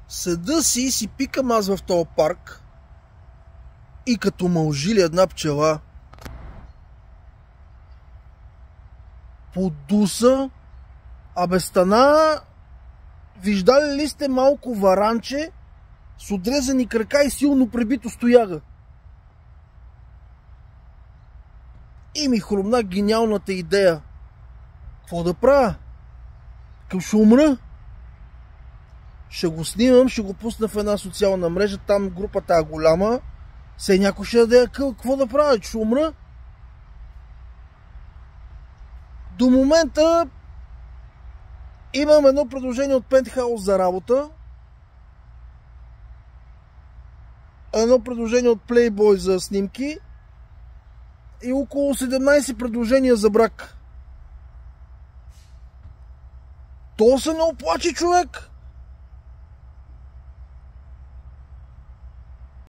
Седа си пикам аз в този парк и като ме ожили една пчела, подуса, стана, виждали ли сте малко варанче с отрезани крака и силно пребито стояга? И ми хрумна гениалната идея. Какво да правя? Към ще умра. Ще го снимам, ще го пусна в една социална мрежа, там групата е голяма. Се някой ще даде акъл. Какво да правя? Ще умра. До момента имам едно предложение от Penthouse за работа. Едно предложение от Playboy за снимки. И около 17 предложения за брак. То се не оплаче, човек.